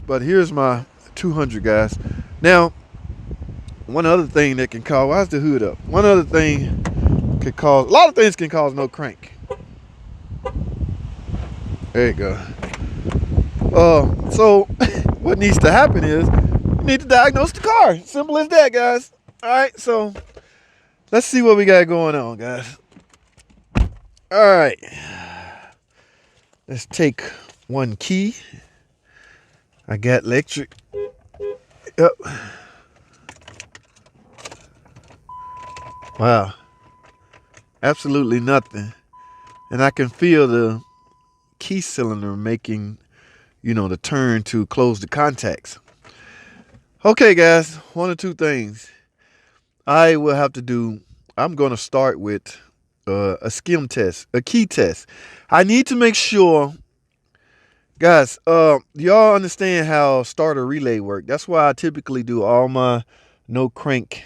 but here's my 200, guys. Now, one other thing that can cause, why is the hood up? One other thing could cause, a lot of things can cause no crank. There you go. So what needs to happen is you need to diagnose the car. Simple as that, guys. All right, so let's see what we got going on, guys. All right, let's take one key. I got electric. Yep. Wow. Absolutely nothing. And I can feel the key cylinder making, the turn to close the contacts. Okay, guys, one or two things I will have to do. I'm going to start with a skim test, a key test. I need to make sure, guys, y'all understand how starter relay work. That's why I typically do all my no crank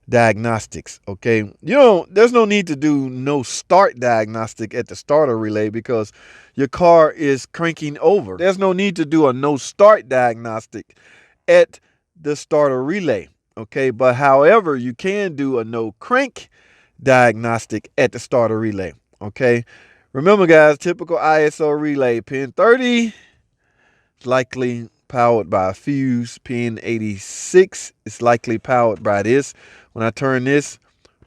diagnostics. Okay, there's no need to do no start diagnostic at the starter relay because your car is cranking over. There's no need to do a no start diagnostic at the starter relay. Okay, but however, you can do a no crank diagnostic at the starter relay. Okay, remember, guys, typical ISO relay, pin 30 is likely powered by a fuse. Pin 86 is likely powered by this. When I turn this,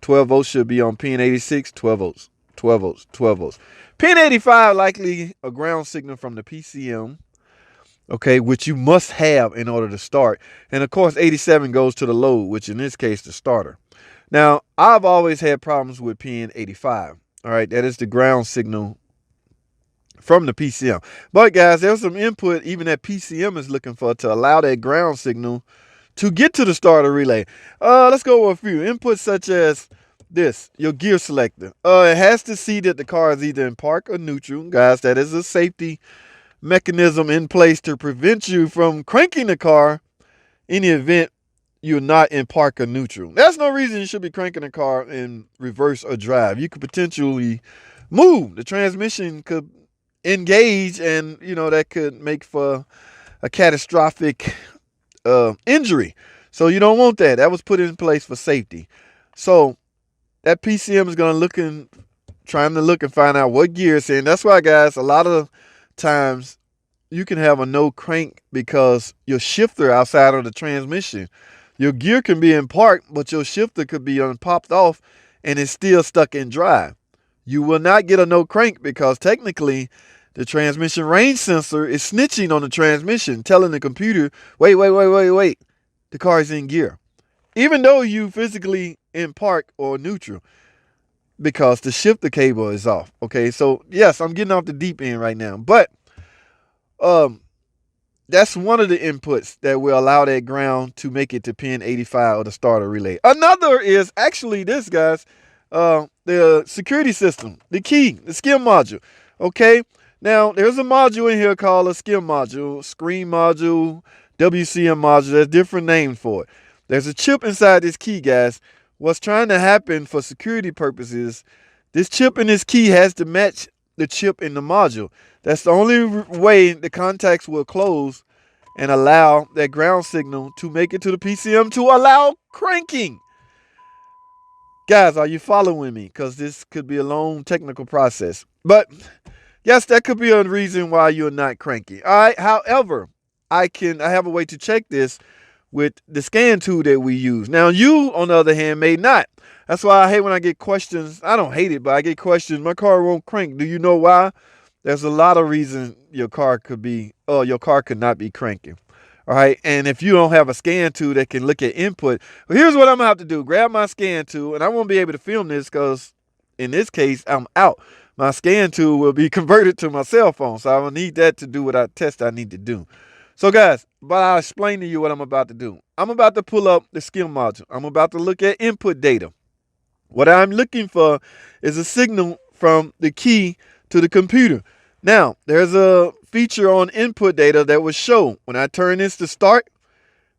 12 volts should be on pin 86, 12 volts, 12 volts, 12 volts. Pin 85 likely a ground signal from the PCM, okay, which you must have in order to start. And of course, 87 goes to the load, which in this case, the starter. Now, I've always had problems with pin 85. All right, that is the ground signal from the PCM. But guys, there's some input even that PCM is looking for to allow that ground signal to get to the starter relay. Let's go with a few inputs such as this, your gear selector. It has to see that the car is either in park or neutral. Guys, that is a safety mechanism in place to prevent you from cranking the car in the event you're not in park or neutral. There's no reason you should be cranking the car in reverse or drive. You could potentially move. The transmission could engage, and that could make for a catastrophic injury. So you don't want that. That was put in place for safety. So that PCM is going to trying to look and find out what gear it's in. That's why, guys, a lot of times you can have a no crank because your shifter outside of the transmission. Your gear can be in park, but your shifter could be popped off and it's still stuck in drive. You will not get a no crank because technically the transmission range sensor is snitching on the transmission, telling the computer, wait, the car is in gear. Even though you physically in park or neutral, because the shifter cable is off. Okay, so yes, I'm getting off the deep end right now, but that's one of the inputs that will allow that ground to make it to pin 85 of the starter relay. Another is actually this, guys, the security system, the key, the skim module. Okay, now there's a module in here called a skim module, screen module, WCM module. There's different names for it. There's a chip inside this key, guys. What's trying to happen for security purposes, this chip in this key has to match the chip in the module. That's the only way the contacts will close and allow that ground signal to make it to the PCM to allow cranking. Guys, are you following me? Because this could be a long technical process. But yes, that could be a reason why you're not cranking. All right. However, I have a way to check this with the scan tool that we use. Now, you, on the other hand, may not. That's why I hate when I get questions. I don't hate it, but I get questions. My car won't crank. Do you know why? There's a lot of reasons your car could not be cranking. All right. And if you don't have a scan tool that can look at input, well, here's what I'm gonna have to do. Grab my scan tool, and I won't be able to film this because in this case, I'm out. My scan tool will be converted to my cell phone. So I will need that to do what test I need to do. So guys, but I'll explain to you what I'm about to do. I'm about to pull up the skim module. I'm about to look at input data. What I'm looking for is a signal from the key to the computer. Now, there's a feature on input data that will show when I turn this to start,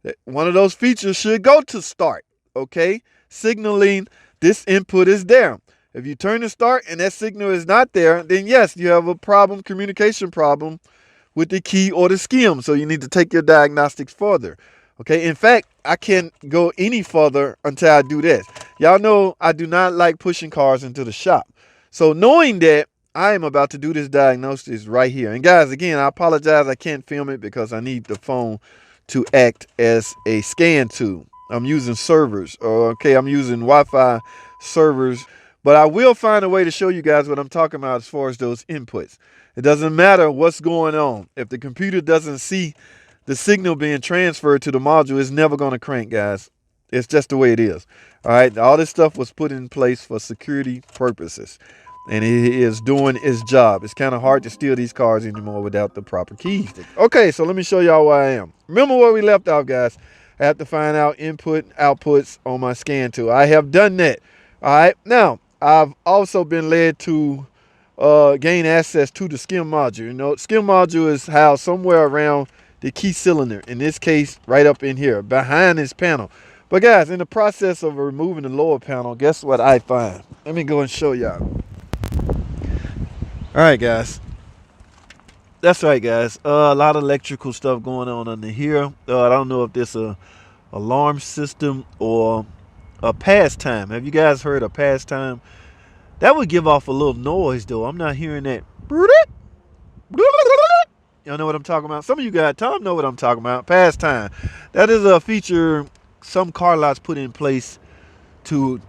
that one of those features should go to start, okay? Signaling this input is there. If you turn to start and that signal is not there, then yes, you have a problem, communication problem with the key or the skim. So you need to take your diagnostics further. Okay, in fact, I can't go any further until I do this. Y'all know I do not like pushing cars into the shop. So knowing that, I am about to do this diagnosis right here. And guys, again, I apologize. I can't film it because I need the phone to act as a scan tool. I'm using servers. Okay, I'm using Wi-Fi servers. But I will find a way to show you guys what I'm talking about as far as those inputs. It doesn't matter what's going on. If the computer doesn't see the signal being transferred to the module, it's never going to crank, guys. It's just the way it is. All right, all this stuff was put in place for security purposes. And it is doing its job. It's kind of hard to steal these cars anymore without the proper keys. Okay, so let me show y'all where I am. Remember where we left off, guys. I have to find out input, outputs on my scan tool. I have done that. All right, now I've also been led to gain access to the skim module. You know, skim module is housed somewhere around the key cylinder. In this case, right up in here, behind this panel. But guys, in the process of removing the lower panel, guess what I find? Let me go and show y'all. All right, guys. That's right, guys. A lot of electrical stuff going on under here. I don't know if this a alarm system or a pastime. Have you guys heard of pastime? That would give off a little noise, though. I'm not hearing that. Y'all know what I'm talking about? Some of you guys, Tom, know what I'm talking about. Pastime. That is a feature some car lots put in place to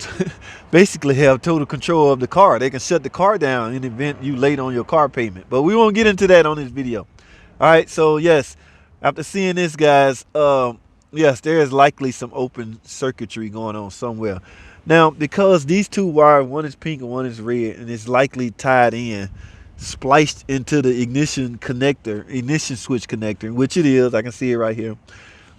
basically have total control of the car. They can shut the car down in the event you late on your car payment. But we won't get into that on this video. All right, so yes, after seeing this, guys, yes, there is likely some open circuitry going on somewhere. Now, because these two wires, one is pink and one is red, and it's likely tied in, spliced into the ignition connector, ignition switch connector, which it is. I can see it right here.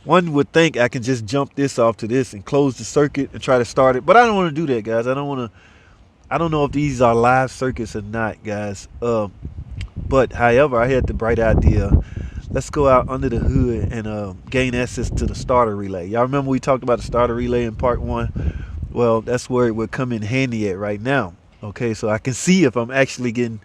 One would think I can just jump this off to this and close the circuit and try to start it, but I don't want to do that, guys. I don't know if these are live circuits or not, guys. But however, I had the bright idea. Let's go out under the hood and gain access to the starter relay. Y'all remember we talked about the starter relay in part 1? Well, that's where it would come in handy at right now. Okay, so I can see if I'm actually getting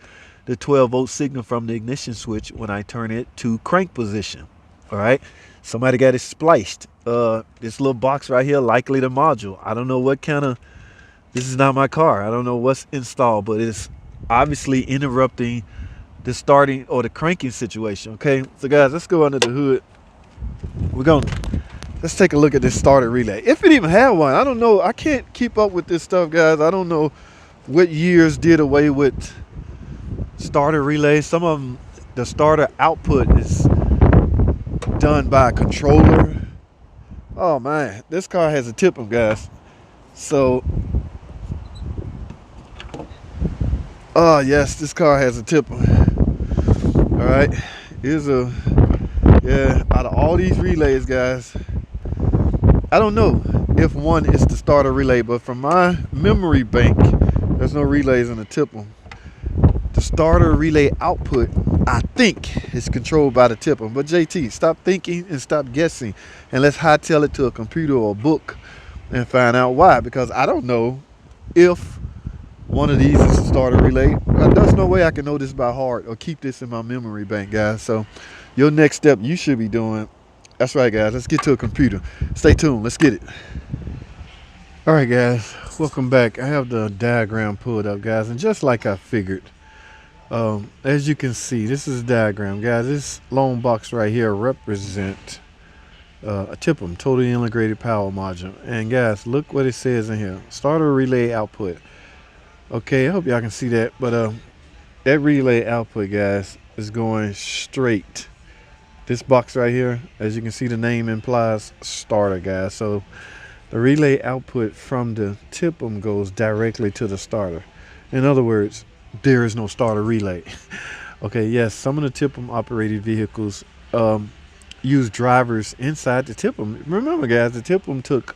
the 12-volt signal from the ignition switch when I turn it to crank position. All right. Somebody got it spliced. This little box right here, likely the module. I don't know what kind of, this is not my car. I don't know what's installed, but it's obviously interrupting the starting or the cranking situation. Okay, so guys, let's go under the hood. Let's take a look at this starter relay. If it even had one, I don't know. I can't keep up with this stuff, guys. I don't know what years did away with starter relays. Some of them, the starter output is done by a controller. Oh man, this car has a TIPM, guys. So yes, this car has a TIPM. All right, here's a, yeah, out of all these relays, guys, I don't know if one is the starter relay, but from my memory bank, there's no relays in the TIPM. The starter relay output, I think, is controlled by the TIPM. But JT, stop thinking and stop guessing, and let's hightail it to a computer or a book and find out why. Because I don't know if one of these is a starter relay. There's no way I can know this by heart or keep this in my memory bank, guys. So your next step you should be doing, that's right, guys, let's get to a computer. Stay tuned, let's get it. All right, guys, welcome back. I have the diagram pulled up, guys, and just like I figured, as you can see, this is a diagram, guys. This long box right here represent a TIPM, totally integrated power module. And guys, look what it says in here: starter relay output. Okay, I hope y'all can see that, but that relay output, guys, is going straight. This box right here, as you can see, the name implies starter, guys. So the relay output from the TIPM goes directly to the starter. In other words, there is no starter relay. Okay, yes, some of the TIPM operated vehicles use drivers inside the TIPM. Remember, guys, the TIPM took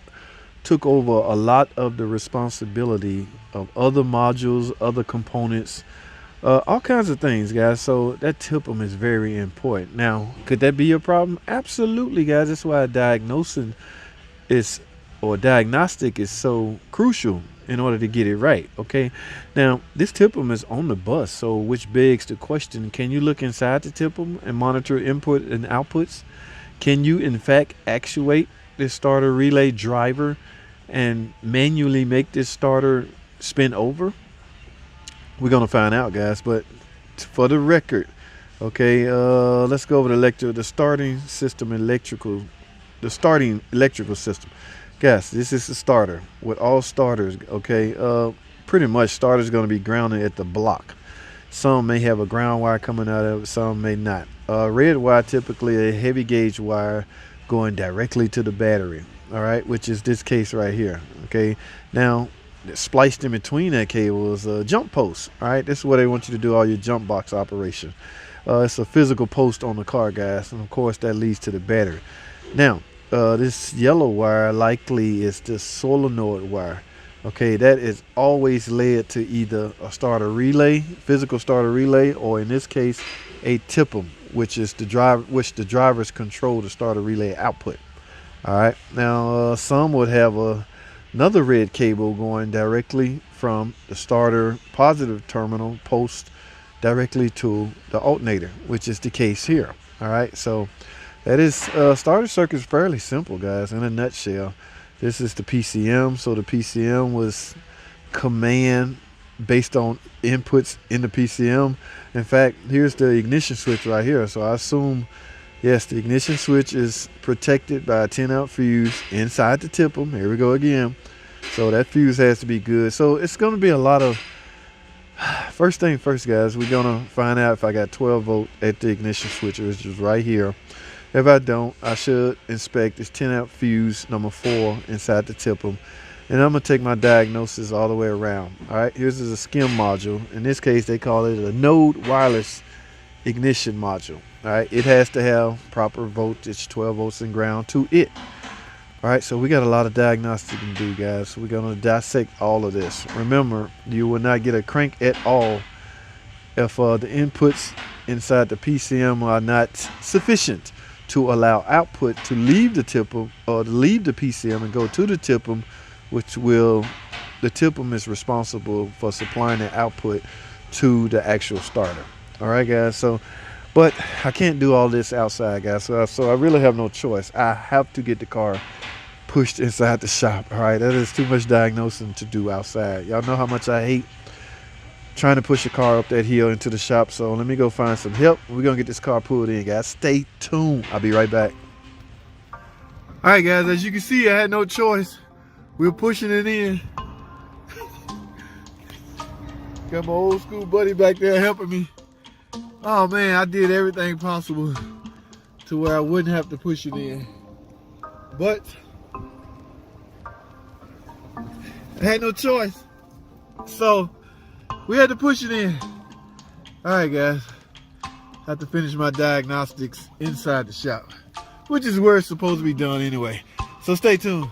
over a lot of the responsibility of other modules, other components, all kinds of things, guys. So that TIPM is very important. Now, could that be a problem? Absolutely, guys. That's why diagnostic is so crucial. in order to get it right. Okay, now this TIPM is on the bus, so which begs the question, can you look inside the TIPM and monitor input and outputs? Can you in fact actuate this starter relay driver and manually make this starter spin over? We're gonna find out, guys, but for the record, okay, let's go over the starting electrical system. Guys, this is the starter with all starters. Okay, pretty much starters going to be grounded at the block. Some may have a ground wire coming out of it, some may not. Red wire, typically a heavy gauge wire going directly to the battery, all right, which is this case right here. Okay, now spliced in between that cable is a jump post. All right, this is where they want you to do all your jump box operation. It's a physical post on the car, guys, and of course that leads to the battery. Now this yellow wire likely is the solenoid wire. Okay, that is always led to either a starter relay, physical starter relay, or in this case a TIPM, which is the drivers control the starter relay output. All right, now some would have another red cable going directly from the starter positive terminal post directly to the alternator, which is the case here. All right, so that is starter circuit is fairly simple, guys. In a nutshell, this is the PCM. So the PCM was command based on inputs in the PCM. In fact, here's the ignition switch right here. So I assume, yes, the ignition switch is protected by a 10-amp fuse inside the TIPM. Here we go again. So that fuse has to be good. So it's going to be a lot of, first thing first, guys, we're going to find out if I got 12 volt at the ignition switch, which is right here. If I don't, I should inspect this 10-amp fuse number 4 inside the TIPM. And I'm going to take my diagnosis all the way around. All right, here's a skim module. In this case, they call it a node wireless ignition module. All right, it has to have proper voltage, 12 volts and ground to it. All right, so we got a lot of diagnostics to do, guys. So we're going to dissect all of this. Remember, you will not get a crank at all if the inputs inside the PCM are not sufficient to allow output to leave the TIPM or to leave the PCM and go to the TIPM, which will, the TIPM is responsible for supplying the output to the actual starter. All right, guys. So, but I can't do all this outside, guys. So I really have no choice. I have to get the car pushed inside the shop. All right, that is too much diagnosing to do outside. Y'all know how much I hate trying to push a car up that hill into the shop. So let me go find some help. We're gonna get this car pulled in, guys. Stay tuned. I'll be right back. All right, guys, as you can see, I had no choice. We're pushing it in. Got my old school buddy back there helping me. Oh man, I did everything possible to where I wouldn't have to push it in, but I had no choice. So we had to push it in. All right, guys. I have to finish my diagnostics inside the shop, which is where it's supposed to be done anyway. So stay tuned.